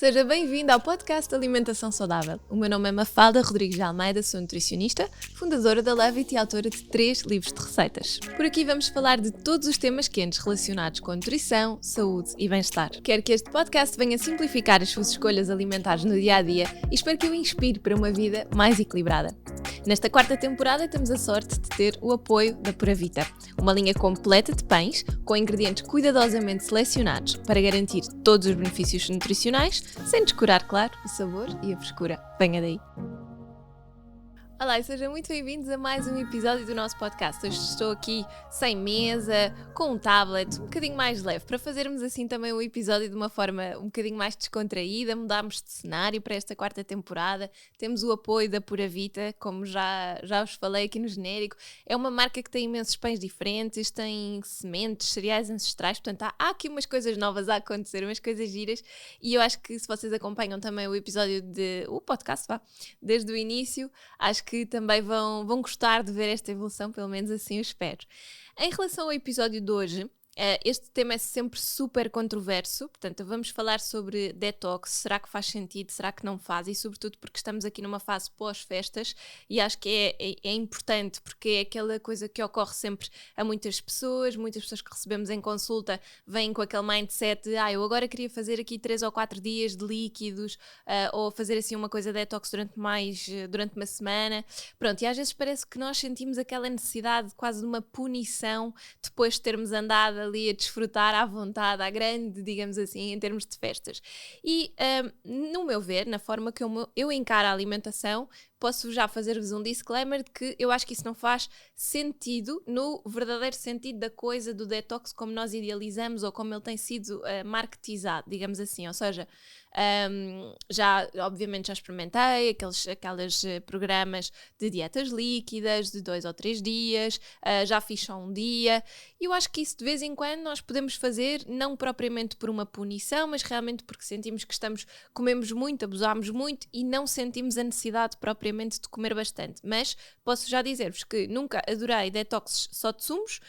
Seja bem-vindo ao podcast Alimentação Saudável. O meu nome é Mafalda Rodrigues de Almeida, sou nutricionista, fundadora da Levit e autora de 3 livros de receitas. Por aqui vamos falar de todos os temas quentes relacionados com nutrição, saúde e bem-estar. Quero que este podcast venha simplificar as suas escolhas alimentares no dia-a-dia e espero que o inspire para uma vida mais equilibrada. Nesta 4ª temporada temos a sorte de ter o apoio da Pura Vita, uma linha completa de pães com ingredientes cuidadosamente selecionados para garantir todos os benefícios nutricionais, sem descurar, claro, o sabor e a frescura. Venha daí! Olá e sejam muito bem-vindos a mais um episódio do nosso podcast. Hoje estou aqui sem mesa, com um tablet, um bocadinho mais leve, para fazermos assim também o episódio de uma forma um bocadinho mais descontraída, mudarmos de cenário para esta 4ª temporada. Temos o apoio da Pura Vita, como já vos falei aqui no genérico. É uma marca que tem imensos pães diferentes, tem sementes, cereais ancestrais, portanto há aqui umas coisas novas a acontecer, umas coisas giras, e eu acho que se vocês acompanham também o episódio o podcast, desde o início, acho que também vão gostar de ver esta evolução, pelo menos assim eu espero. Em relação ao episódio de hoje, este tema é sempre super controverso, portanto vamos falar sobre detox, será que faz sentido, será que não faz, e sobretudo porque estamos aqui numa fase pós-festas e acho que é importante, porque é aquela coisa que ocorre sempre a muitas pessoas que recebemos em consulta vêm com aquele mindset de eu agora queria fazer aqui 3 ou 4 dias de líquidos, ou fazer assim uma coisa detox durante uma semana, pronto, e às vezes parece que nós sentimos aquela necessidade quase de uma punição depois de termos andado ali a desfrutar à vontade, à grande, digamos assim, em termos de festas. E, no meu ver, na forma que eu encaro a alimentação, posso já fazer-vos um disclaimer de que eu acho que isso não faz sentido no verdadeiro sentido da coisa do detox como nós idealizamos ou como ele tem sido marketizado, digamos assim, ou seja, obviamente já experimentei aqueles programas de dietas líquidas de 2 ou 3 dias, já fiz só um dia, e eu acho que isso de vez em quando nós podemos fazer, não propriamente por uma punição, mas realmente porque sentimos que comemos muito, abusamos muito e não sentimos a necessidade propriamente de comer bastante. Mas posso já dizer-vos que nunca adorei detoxes só de sumos,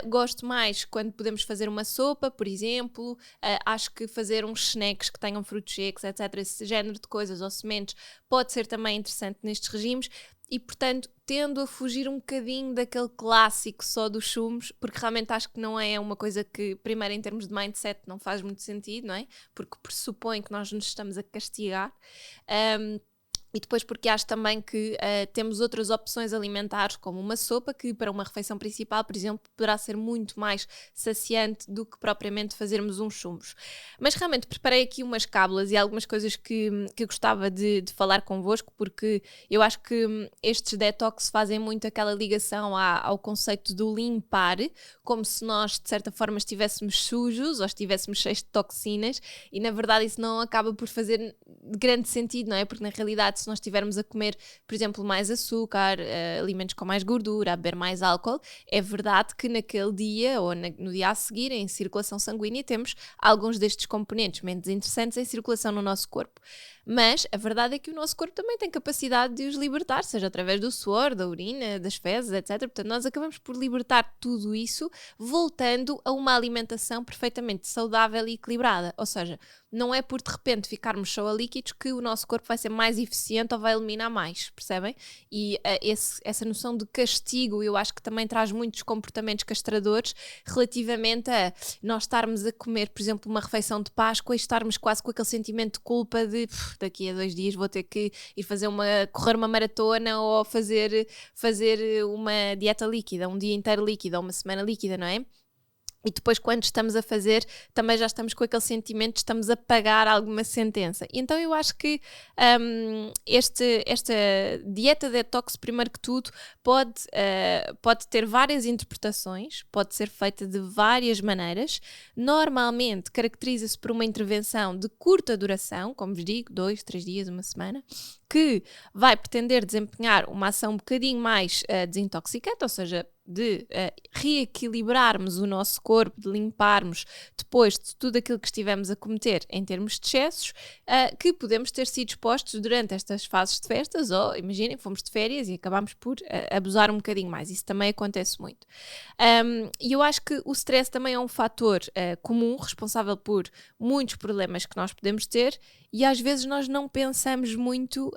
gosto mais quando podemos fazer uma sopa, por exemplo, acho que fazer uns snacks que tenham frutos secos, etc., esse género de coisas ou sementes pode ser também interessante nestes regimes. E, portanto, tendo a fugir um bocadinho daquele clássico só dos sumos, porque realmente acho que não é uma coisa que, primeiro, em termos de mindset, não faz muito sentido, não é? Porque pressupõe que nós nos estamos a castigar. E depois porque acho também que temos outras opções alimentares, como uma sopa, que para uma refeição principal, por exemplo, poderá ser muito mais saciante do que propriamente fazermos uns sumos. Mas realmente preparei aqui umas cábulas e algumas coisas que gostava de falar convosco, porque eu acho que estes detox fazem muito aquela ligação ao conceito do limpar, como se nós, de certa forma, estivéssemos sujos ou estivéssemos cheios de toxinas, e na verdade isso não acaba por fazer grande sentido, não é? Porque na realidade, se nós estivermos a comer, por exemplo, mais açúcar, alimentos com mais gordura, a beber mais álcool, é verdade que naquele dia ou no dia a seguir, em circulação sanguínea, temos alguns destes componentes menos interessantes em circulação no nosso corpo. Mas a verdade é que o nosso corpo também tem capacidade de os libertar, seja através do suor, da urina, das fezes, etc. Portanto, nós acabamos por libertar tudo isso voltando a uma alimentação perfeitamente saudável e equilibrada. Ou seja, não é por de repente ficarmos só a líquidos que o nosso corpo vai ser mais eficiente ou vai eliminar mais, percebem? E essa noção de castigo eu acho que também traz muitos comportamentos castradores relativamente a nós estarmos a comer, por exemplo, uma refeição de Páscoa e estarmos quase com aquele sentimento de culpa de daqui a 2 dias vou ter que ir correr uma maratona ou fazer uma dieta líquida, um dia inteiro líquido ou uma semana líquida, não é? E depois, quando estamos a fazer, também já estamos com aquele sentimento de estamos a pagar alguma sentença. E então eu acho que esta dieta detox, primeiro que tudo, pode ter várias interpretações, pode ser feita de várias maneiras. Normalmente caracteriza-se por uma intervenção de curta duração, como vos digo, 2, 3 dias, uma semana, que vai pretender desempenhar uma ação um bocadinho mais desintoxicante, ou seja, de reequilibrarmos o nosso corpo, de limparmos depois de tudo aquilo que estivemos a cometer em termos de excessos, que podemos ter sido expostos durante estas fases de festas, ou imaginem, fomos de férias e acabámos por abusar um bocadinho mais. Isso também acontece muito. E eu acho que o stress também é um fator comum, responsável por muitos problemas que nós podemos ter, e às vezes nós não pensamos muito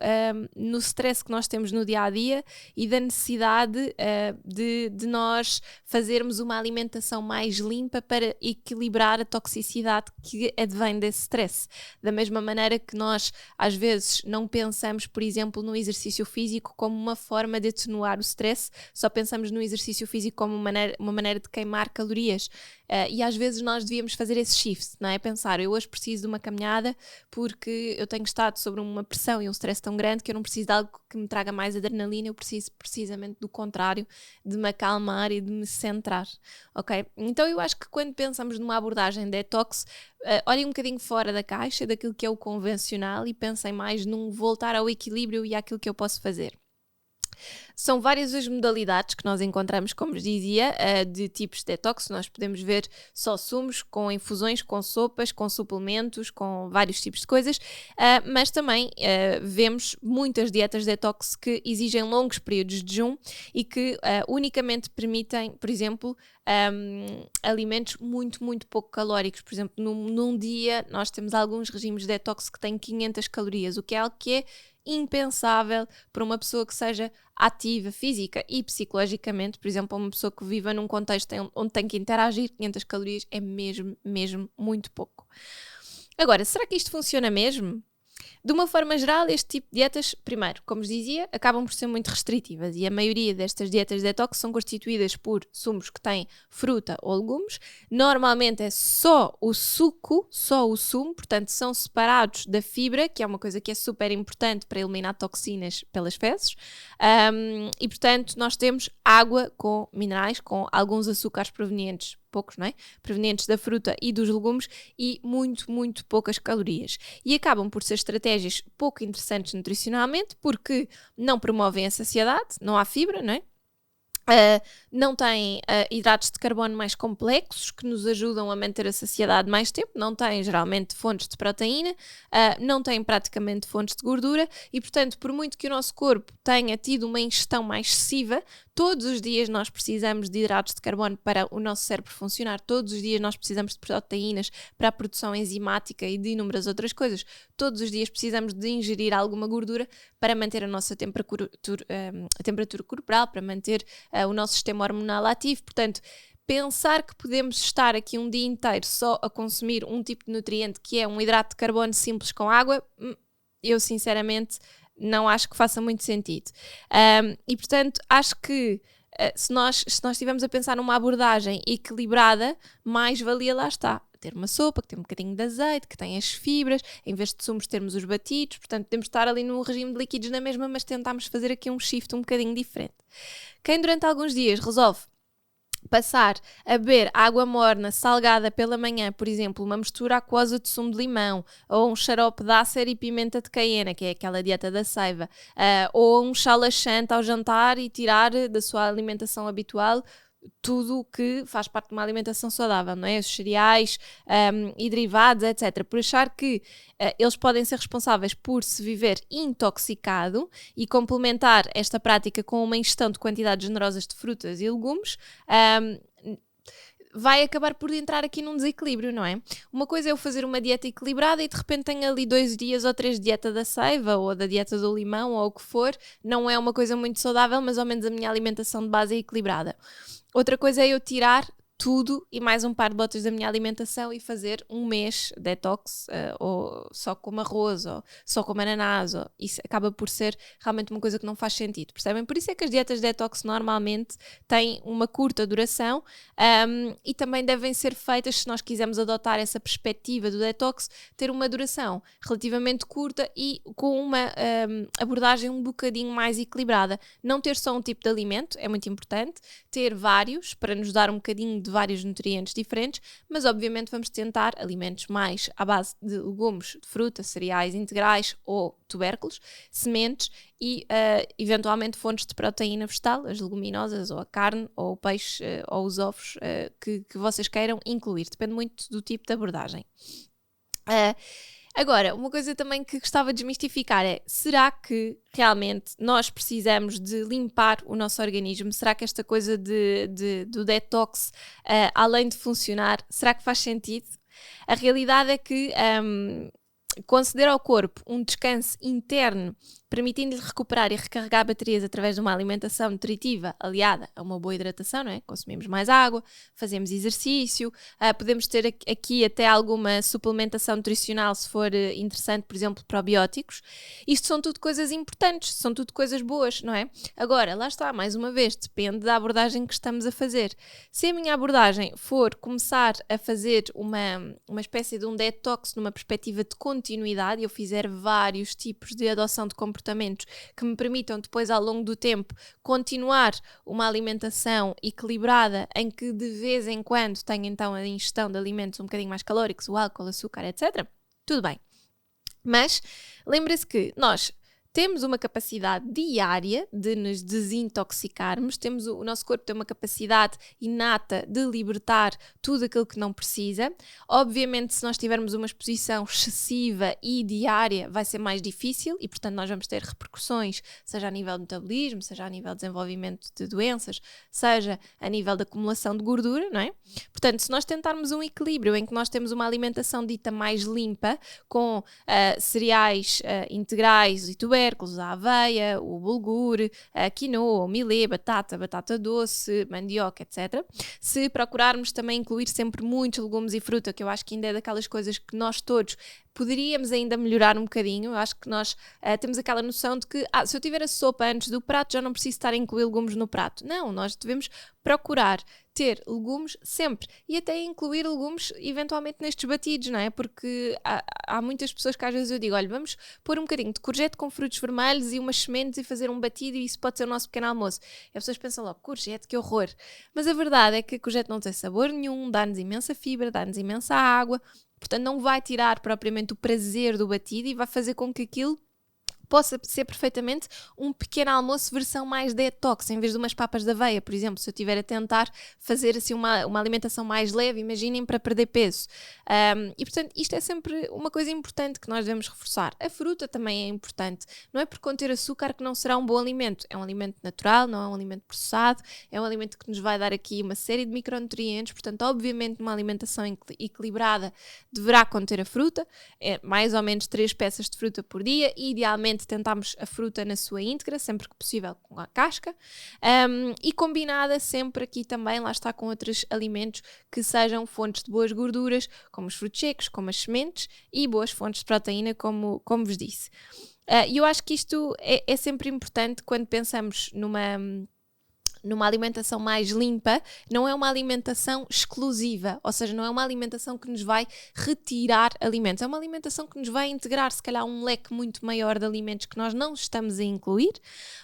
no stress que nós temos no dia-a-dia e da necessidade de nós fazermos uma alimentação mais limpa para equilibrar a toxicidade que advém desse stress. Da mesma maneira que nós às vezes não pensamos, por exemplo, no exercício físico como uma forma de atenuar o stress, só pensamos no exercício físico como uma maneira de queimar calorias. E às vezes nós devíamos fazer esse shift, não é? Pensar, eu hoje preciso de uma caminhada porque eu tenho estado sobre uma pressão e um stress tão grande que eu não preciso de algo que me traga mais adrenalina, eu preciso precisamente do contrário, de me acalmar e de me centrar, ok? Então eu acho que quando pensamos numa abordagem detox, olhem um bocadinho fora da caixa, daquilo que é o convencional, e pensem mais num voltar ao equilíbrio e àquilo que eu posso fazer. São várias as modalidades que nós encontramos, como vos dizia, de tipos de detox. Nós podemos ver só sumos, com infusões, com sopas, com suplementos, com vários tipos de coisas, mas também vemos muitas dietas detox que exigem longos períodos de jejum e que unicamente permitem, por exemplo, alimentos muito, muito pouco calóricos. Por exemplo, num dia nós temos alguns regimes de detox que têm 500 calorias, o que é algo que é impensável para uma pessoa que seja ativa física e psicologicamente. Por exemplo, uma pessoa que viva num contexto onde tem que interagir, 500 calorias é mesmo muito pouco. Agora, será que isto funciona mesmo? De uma forma geral, este tipo de dietas, primeiro, como vos dizia, acabam por ser muito restritivas e a maioria destas dietas detox são constituídas por sumos que têm fruta ou legumes. Normalmente é só o suco, só o sumo, portanto são separados da fibra, que é uma coisa que é super importante para eliminar toxinas pelas fezes. E portanto nós temos água com minerais, com alguns açúcares provenientes, poucos, não é? Provenientes da fruta e dos legumes e muito poucas calorias. E acabam por ser estratégias pouco interessantes nutricionalmente porque não promovem a saciedade, não há fibra, não é? Não têm hidratos de carbono mais complexos que nos ajudam a manter a saciedade mais tempo, não têm geralmente fontes de proteína, não têm praticamente fontes de gordura e, portanto, por muito que o nosso corpo tenha tido uma ingestão mais excessiva, todos os dias nós precisamos de hidratos de carbono para o nosso cérebro funcionar, todos os dias nós precisamos de proteínas para a produção enzimática e de inúmeras outras coisas, todos os dias precisamos de ingerir alguma gordura para manter a nossa temperatura corporal, para manter o nosso sistema hormonal ativo. Portanto, pensar que podemos estar aqui um dia inteiro só a consumir um tipo de nutriente que é um hidrato de carbono simples com água, eu sinceramente não acho que faça muito sentido. E portanto, acho que se nós estivermos a pensar numa abordagem equilibrada, mais valia lá está. Ter uma sopa que tem um bocadinho de azeite, que tem as fibras, em vez de sumos termos os batidos, portanto podemos estar ali num regime de líquidos na mesma, mas tentarmos fazer aqui um shift um bocadinho diferente. Quem durante alguns dias resolve passar a beber água morna salgada pela manhã, por exemplo, uma mistura aquosa de sumo de limão, ou um xarope de ácer e pimenta de caiena, que é aquela dieta da seiva, ou um chá laxante ao jantar e tirar da sua alimentação habitual tudo o que faz parte de uma alimentação saudável, não é? Os cereais e derivados, etc. Por achar que eles podem ser responsáveis por se viver intoxicado e complementar esta prática com uma ingestão de quantidades generosas de frutas e legumes, vai acabar por entrar aqui num desequilíbrio, não é? Uma coisa é eu fazer uma dieta equilibrada e de repente tenho ali 2 dias ou 3 de dieta da seiva ou da dieta do limão ou o que for, não é uma coisa muito saudável, mas ao menos a minha alimentação de base é equilibrada. Outra coisa é eu tirar tudo e mais um par de botas da minha alimentação e fazer um mês detox, ou só com arroz, ou só com ananás, ou isso acaba por ser realmente uma coisa que não faz sentido, percebem? Por isso é que as dietas detox normalmente têm uma curta duração e também devem ser feitas, se nós quisermos adotar essa perspectiva do detox, ter uma duração relativamente curta e com uma abordagem um bocadinho mais equilibrada. Não ter só um tipo de alimento é muito importante, ter vários para nos dar um bocadinho de vários nutrientes diferentes, mas obviamente vamos tentar alimentos mais à base de legumes, de fruta, cereais integrais ou tubérculos, sementes e eventualmente fontes de proteína vegetal, as leguminosas ou a carne ou o peixe ou os ovos que vocês queiram incluir, depende muito do tipo de abordagem. Agora, uma coisa também que gostava de desmistificar é, será que realmente nós precisamos de limpar o nosso organismo? Será que esta coisa do detox, além de funcionar, será que faz sentido? A realidade é que conceder ao corpo um descanso interno, permitindo-lhe recuperar e recarregar baterias através de uma alimentação nutritiva aliada a uma boa hidratação, não é? Consumimos mais água, fazemos exercício, podemos ter aqui até alguma suplementação nutricional se for interessante, por exemplo, probióticos. Isto são tudo coisas importantes, são tudo coisas boas, não é? Agora, lá está, mais uma vez, depende da abordagem que estamos a fazer. Se a minha abordagem for começar a fazer uma espécie de um detox numa perspectiva de continuidade, eu fizer vários tipos de adoção de comportamentos que me permitam depois ao longo do tempo continuar uma alimentação equilibrada em que de vez em quando tenho então a ingestão de alimentos um bocadinho mais calóricos, o álcool, açúcar, etc. Tudo bem. Mas lembre-se que nós temos uma capacidade diária de nos desintoxicarmos, o nosso corpo tem uma capacidade inata de libertar tudo aquilo que não precisa. Obviamente, se nós tivermos uma exposição excessiva e diária, vai ser mais difícil e, portanto, nós vamos ter repercussões, seja a nível de metabolismo, seja a nível de desenvolvimento de doenças, seja a nível de acumulação de gordura, não é? Portanto, se nós tentarmos um equilíbrio em que nós temos uma alimentação dita mais limpa, com cereais integrais e tubérculos, a aveia, o bulgur, a quinoa, o milê, batata doce, mandioca, etc. Se procurarmos também incluir sempre muitos legumes e fruta, que eu acho que ainda é daquelas coisas que nós todos poderíamos ainda melhorar um bocadinho. Eu acho que nós temos aquela noção de que se eu tiver a sopa antes do prato, já não preciso estar a incluir legumes no prato. Não, nós devemos procurar ter legumes sempre e até incluir legumes eventualmente nestes batidos, não é? Porque há muitas pessoas que às vezes eu digo, olha, vamos pôr um bocadinho de courgette com frutos vermelhos e umas sementes e fazer um batido e isso pode ser o nosso pequeno almoço. E as pessoas pensam logo, courgette, que horror. Mas a verdade é que a courgette não tem sabor nenhum, dá-nos imensa fibra, dá-nos imensa água, portanto não vai tirar propriamente o prazer do batido e vai fazer com que aquilo possa ser perfeitamente um pequeno almoço versão mais detox, em vez de umas papas de aveia, por exemplo, se eu estiver a tentar fazer assim uma alimentação mais leve, imaginem, para perder peso. E portanto isto é sempre uma coisa importante que nós devemos reforçar. A fruta também é importante, não é por conter açúcar que não será um bom alimento, é um alimento natural, não é um alimento processado, é um alimento que nos vai dar aqui uma série de micronutrientes, portanto obviamente uma alimentação equilibrada deverá conter a fruta, mais ou menos 3 peças de fruta por dia, e idealmente tentamos a fruta na sua íntegra, sempre que possível com a casca, e combinada sempre aqui também, lá está, com outros alimentos que sejam fontes de boas gorduras, como os frutos secos, como as sementes, e boas fontes de proteína, como vos disse. E eu acho que isto é sempre importante quando pensamos numa alimentação mais limpa, não é uma alimentação exclusiva, ou seja, não é uma alimentação que nos vai retirar alimentos, é uma alimentação que nos vai integrar, se calhar, um leque muito maior de alimentos que nós não estamos a incluir,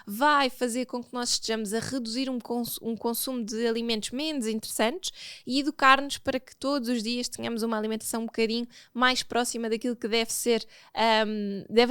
vai fazer com que nós estejamos a reduzir um consumo de alimentos menos interessantes e educar-nos para que todos os dias tenhamos uma alimentação um bocadinho mais próxima daquilo que devem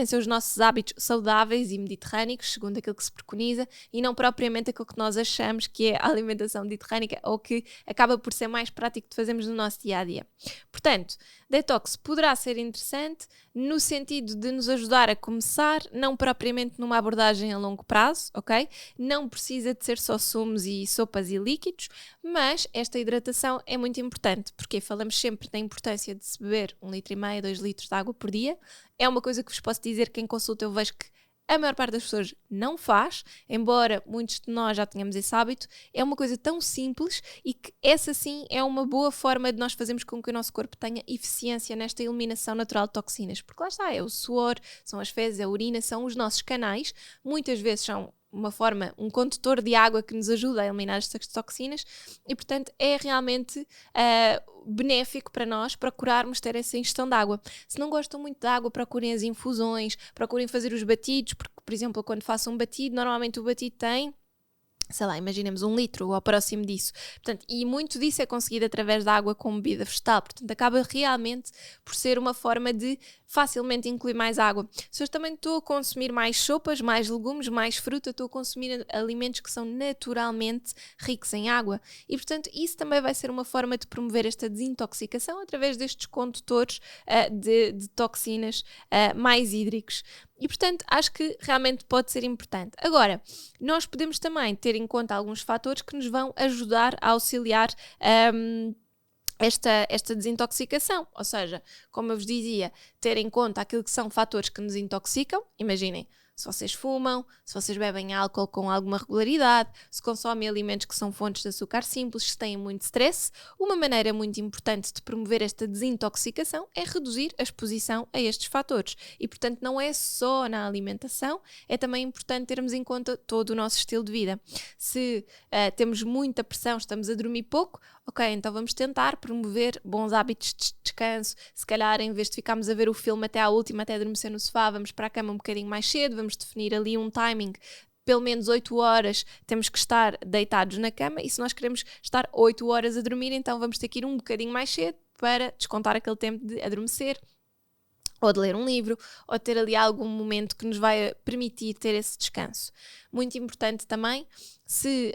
ser os nossos hábitos saudáveis e mediterrâneos, segundo aquilo que se preconiza, e não propriamente aquilo que nós achamos que é a alimentação mediterrânica ou que acaba por ser mais prático de fazermos no nosso dia-a-dia. Portanto, detox poderá ser interessante no sentido de nos ajudar a começar, não propriamente numa abordagem a longo prazo, ok? Não precisa de ser só sumos e sopas e líquidos, mas esta hidratação é muito importante, porque falamos sempre da importância de se beber 1,5 litro, 2 litros de água por dia. É uma coisa que vos posso dizer, quem consulta eu vejo que a maior parte das pessoas não faz, embora muitos de nós já tenhamos esse hábito. É uma coisa tão simples e que essa sim é uma boa forma de nós fazermos com que o nosso corpo tenha eficiência nesta eliminação natural de toxinas, porque lá está, é o suor, são as fezes, a urina, são os nossos canais, muitas vezes são um condutor de água que nos ajuda a eliminar estas toxinas e, portanto, é realmente benéfico para nós procurarmos ter essa ingestão de água. Se não gostam muito de água, procurem as infusões, procurem fazer os batidos, porque, por exemplo, quando faço um batido, normalmente o batido tem, sei lá, imaginemos 1 litro ou ao próximo disso. Portanto, e muito disso é conseguido através da água com bebida vegetal. Portanto, acaba realmente por ser uma forma de facilmente incluir mais água. Se eu também estou a consumir mais sopas, mais legumes, mais fruta, estou a consumir alimentos que são naturalmente ricos em água. E, portanto, isso também vai ser uma forma de promover esta desintoxicação através destes condutores de toxinas mais hídricos. E, portanto, acho que realmente pode ser importante. Agora, nós podemos também ter em conta alguns fatores que nos vão ajudar a auxiliar esta desintoxicação. Ou seja, como eu vos dizia, ter em conta aquilo que são fatores que nos intoxicam. Imaginem, se vocês fumam, se vocês bebem álcool com alguma regularidade, se consomem alimentos que são fontes de açúcar simples, se têm muito stress, uma maneira muito importante de promover esta desintoxicação é reduzir a exposição a estes fatores. E, portanto, não é só na alimentação, é também importante termos em conta todo o nosso estilo de vida. Se temos muita pressão, estamos a dormir pouco, ok, então vamos tentar promover bons hábitos de descanso. Se calhar, em vez de ficarmos a ver o filme até à última, até adormecer no sofá, vamos para a cama um bocadinho mais cedo, vamos definir ali um timing, pelo menos 8 horas temos que estar deitados na cama, e se nós queremos estar 8 horas a dormir, então vamos ter que ir um bocadinho mais cedo para descontar aquele tempo de adormecer, ou de ler um livro, ou ter ali algum momento que nos vai permitir ter esse descanso. Muito importante também, se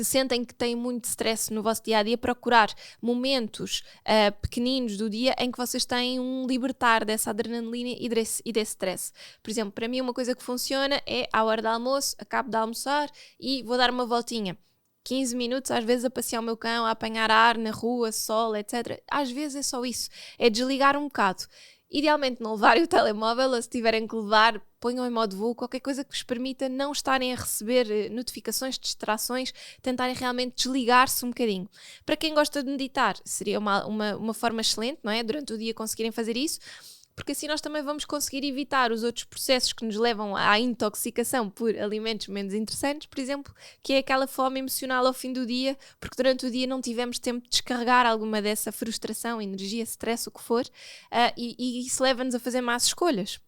sentem que têm muito stress no vosso dia-a-dia, procurar momentos pequeninos do dia em que vocês têm um libertar dessa adrenalina e desse stress. Por exemplo, para mim uma coisa que funciona é à hora do almoço, acabo de almoçar e vou dar uma voltinha. 15 minutos, às vezes a passear o meu cão, a apanhar ar na rua, sol, etc. Às vezes é só isso, é desligar um bocado. Idealmente não levarem o telemóvel, ou se tiverem que levar, ponham em modo voo, qualquer coisa que vos permita não estarem a receber notificações, distrações, tentarem realmente desligar-se um bocadinho. Para quem gosta de meditar, seria uma forma excelente, não é? Durante o dia conseguirem fazer isso, porque assim nós também vamos conseguir evitar os outros processos que nos levam à intoxicação por alimentos menos interessantes, por exemplo, que é aquela fome emocional ao fim do dia, porque durante o dia não tivemos tempo de descarregar alguma dessa frustração, energia, stress, o que for, e isso leva-nos a fazer más escolhas.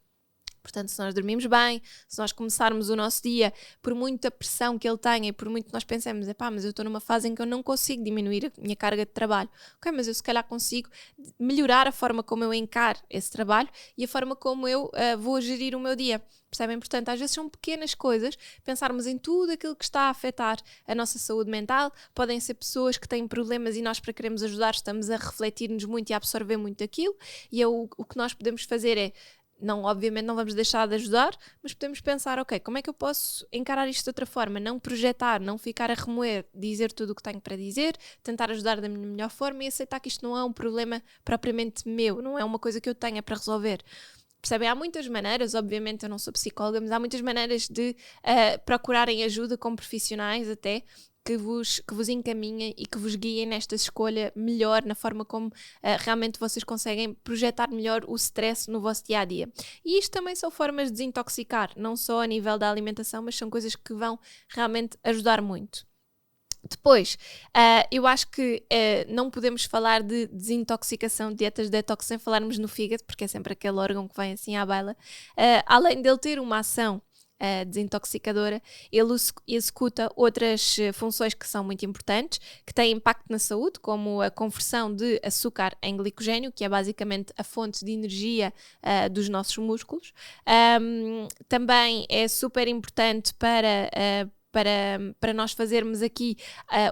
Portanto, se nós dormimos bem, se nós começarmos o nosso dia, por muita pressão que ele tenha e por muito que nós pensemos, mas eu estou numa fase em que eu não consigo diminuir a minha carga de trabalho. Ok, mas eu se calhar consigo melhorar a forma como eu encaro esse trabalho e a forma como eu vou gerir o meu dia. Percebem? Portanto, às vezes são pequenas coisas, pensarmos em tudo aquilo que está a afetar a nossa saúde mental. Podem ser pessoas que têm problemas e nós, para queremos ajudar, estamos a refletir-nos muito e a absorver muito aquilo, e o que nós podemos fazer é, obviamente não vamos deixar de ajudar, mas podemos pensar, ok, como é que eu posso encarar isto de outra forma? Não projetar, não ficar a remoer, dizer tudo o que tenho para dizer, tentar ajudar da minha melhor forma e aceitar que isto não é um problema propriamente meu, não é uma coisa que eu tenha para resolver. Percebem? Há muitas maneiras, obviamente eu não sou psicóloga, mas há muitas maneiras de procurarem ajuda com profissionais até, que vos encaminhem e que vos guiem nesta escolha melhor, na forma como realmente vocês conseguem projetar melhor o stress no vosso dia-a-dia. E isto também são formas de desintoxicar, não só a nível da alimentação, mas são coisas que vão realmente ajudar muito. Depois, eu acho que não podemos falar de desintoxicação, dietas detox, sem falarmos no fígado, porque é sempre aquele órgão que vem assim à baila. Além dele ter uma ação desintoxicadora, ele executa outras funções que são muito importantes, que têm impacto na saúde, como a conversão de açúcar em glicogênio, que é basicamente a fonte de energia dos nossos músculos. Também é super importante para nós fazermos aqui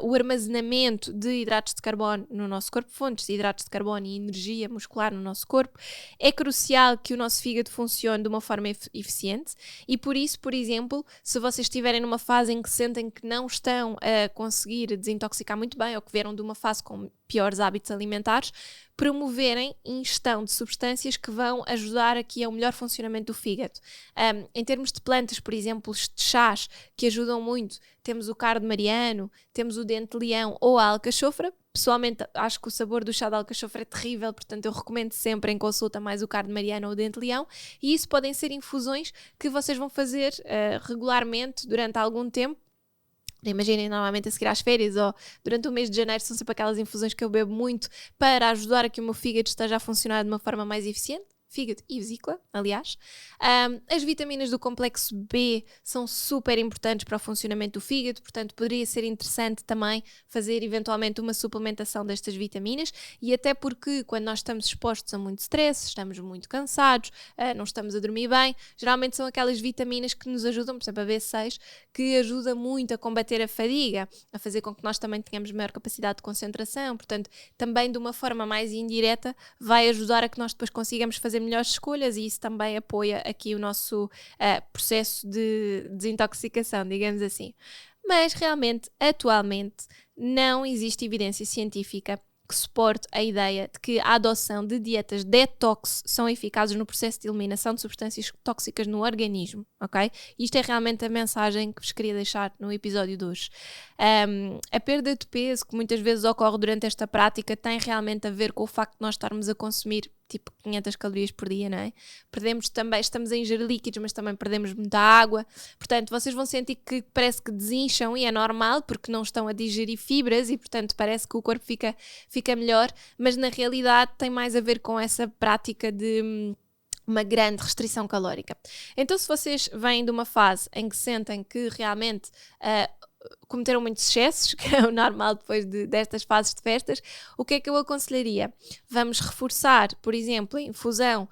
o armazenamento de hidratos de carbono no nosso corpo, fontes de hidratos de carbono e energia muscular no nosso corpo. É crucial que o nosso fígado funcione de uma forma eficiente e por isso, por exemplo, se vocês estiverem numa fase em que sentem que não estão a conseguir desintoxicar muito bem ou que vieram de uma fase com piores hábitos alimentares, promoverem ingestão de substâncias que vão ajudar aqui ao melhor funcionamento do fígado. Em termos de plantas, por exemplo, de chás que ajudam muito, temos o cardo mariano, temos o dente-leão ou a alcachofra. Pessoalmente, acho que o sabor do chá de alcachofra é terrível, portanto eu recomendo sempre em consulta mais o cardo mariano ou o dente-leão, e isso podem ser infusões que vocês vão fazer regularmente durante algum tempo. Imaginem, normalmente a seguir às férias ou durante o mês de janeiro são sempre aquelas infusões que eu bebo muito para ajudar a que o meu fígado esteja a funcionar de uma forma mais eficiente. Fígado e vesícula, aliás. As vitaminas do complexo B são super importantes para o funcionamento do fígado, portanto poderia ser interessante também fazer eventualmente uma suplementação destas vitaminas, e até porque quando nós estamos expostos a muito stress, estamos muito cansados, não estamos a dormir bem, geralmente são aquelas vitaminas que nos ajudam, por exemplo a B6, que ajuda muito a combater a fadiga, a fazer com que nós também tenhamos maior capacidade de concentração, portanto também de uma forma mais indireta vai ajudar a que nós depois consigamos fazer melhores escolhas, e isso também apoia aqui o nosso processo de desintoxicação, digamos assim. mas realmente, atualmente, não existe evidência científica que suporte a ideia de que a adoção de dietas detox são eficazes no processo de eliminação de substâncias tóxicas no organismo, ok? Isto é realmente a mensagem que vos queria deixar no episódio de hoje. A perda de peso que muitas vezes ocorre durante esta prática tem realmente a ver com o facto de nós estarmos a consumir tipo 500 calorias por dia, não é? Perdemos também, estamos a ingerir líquidos, mas também perdemos muita água. Portanto, vocês vão sentir que parece que desincham e é normal porque não estão a digerir fibras e, portanto, parece que o corpo fica melhor, mas na realidade tem mais a ver com essa prática de uma grande restrição calórica. Então, se vocês vêm de uma fase em que sentem que realmente cometeram muitos excessos, que é o normal depois destas fases de festas, o que é que eu aconselharia? Vamos reforçar, por exemplo, a infusão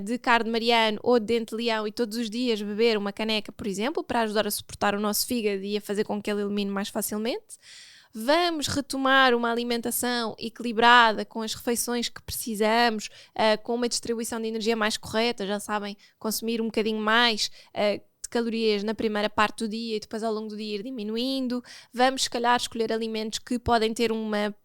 de carne de mariano ou de dente de leão e todos os dias beber uma caneca, por exemplo, para ajudar a suportar o nosso fígado e a fazer com que ele elimine mais facilmente. Vamos retomar uma alimentação equilibrada com as refeições que precisamos, com uma distribuição de energia mais correta, já sabem, consumir um bocadinho mais de calorias na primeira parte do dia e depois ao longo do dia ir diminuindo. Vamos, se calhar, escolher alimentos que podem ter uma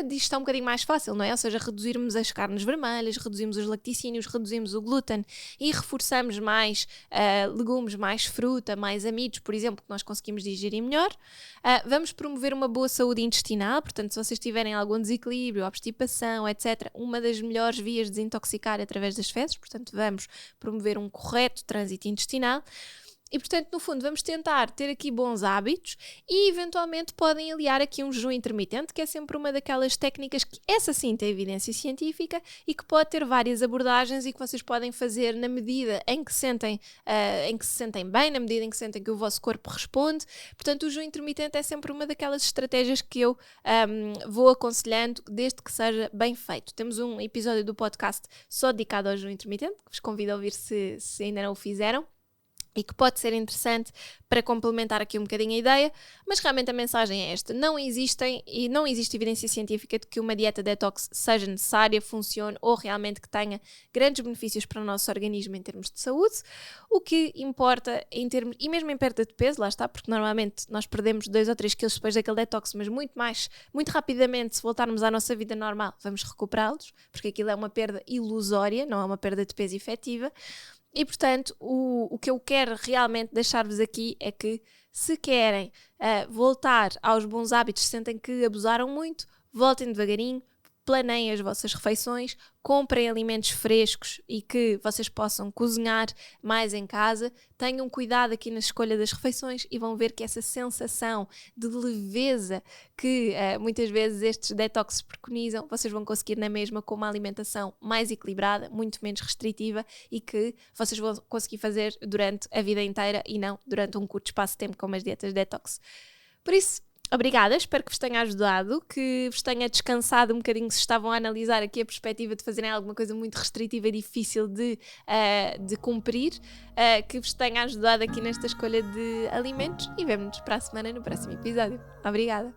digestão um bocadinho mais fácil, não é? Ou seja, reduzirmos as carnes vermelhas, reduzimos os lacticínios, reduzimos o glúten e reforçamos mais legumes, mais fruta, mais amidos, por exemplo, que nós conseguimos digerir melhor. Vamos promover uma boa saúde intestinal, portanto, se vocês tiverem algum desequilíbrio, obstipação, etc., uma das melhores vias de desintoxicar é através das fezes, portanto, vamos promover um correto trânsito intestinal. E, portanto, no fundo, vamos tentar ter aqui bons hábitos e, eventualmente, podem aliar aqui um jejum intermitente, que é sempre uma daquelas técnicas que, essa sim, tem evidência científica e que pode ter várias abordagens e que vocês podem fazer na medida em que se sentem bem, na medida em que sentem que o vosso corpo responde. Portanto, o jejum intermitente é sempre uma daquelas estratégias que eu vou aconselhando, desde que seja bem feito. Temos um episódio do podcast só dedicado ao jejum intermitente, que vos convido a ouvir se ainda não o fizeram, e que pode ser interessante para complementar aqui um bocadinho a ideia, mas realmente a mensagem é esta: não existe evidência científica de que uma dieta detox seja necessária, funcione ou realmente que tenha grandes benefícios para o nosso organismo em termos de saúde. O que importa em termos, e mesmo em perda de peso, lá está, porque normalmente nós perdemos 2 ou 3 quilos depois daquele detox, mas muito rapidamente, se voltarmos à nossa vida normal, vamos recuperá-los, porque aquilo é uma perda ilusória, não é uma perda de peso efetiva. E, portanto, o que eu quero realmente deixar-vos aqui é que, se querem voltar aos bons hábitos, sentem que abusaram muito, voltem devagarinho, planeiem as vossas refeições, comprem alimentos frescos e que vocês possam cozinhar mais em casa, tenham cuidado aqui na escolha das refeições e vão ver que essa sensação de leveza que muitas vezes estes detoxes preconizam, vocês vão conseguir na mesma com uma alimentação mais equilibrada, muito menos restritiva e que vocês vão conseguir fazer durante a vida inteira e não durante um curto espaço de tempo como as dietas detox. Por isso, obrigada, espero que vos tenha ajudado, que vos tenha descansado um bocadinho se estavam a analisar aqui a perspectiva de fazerem alguma coisa muito restritiva e difícil de cumprir, que vos tenha ajudado aqui nesta escolha de alimentos e vemo-nos para a semana no próximo episódio. Obrigada!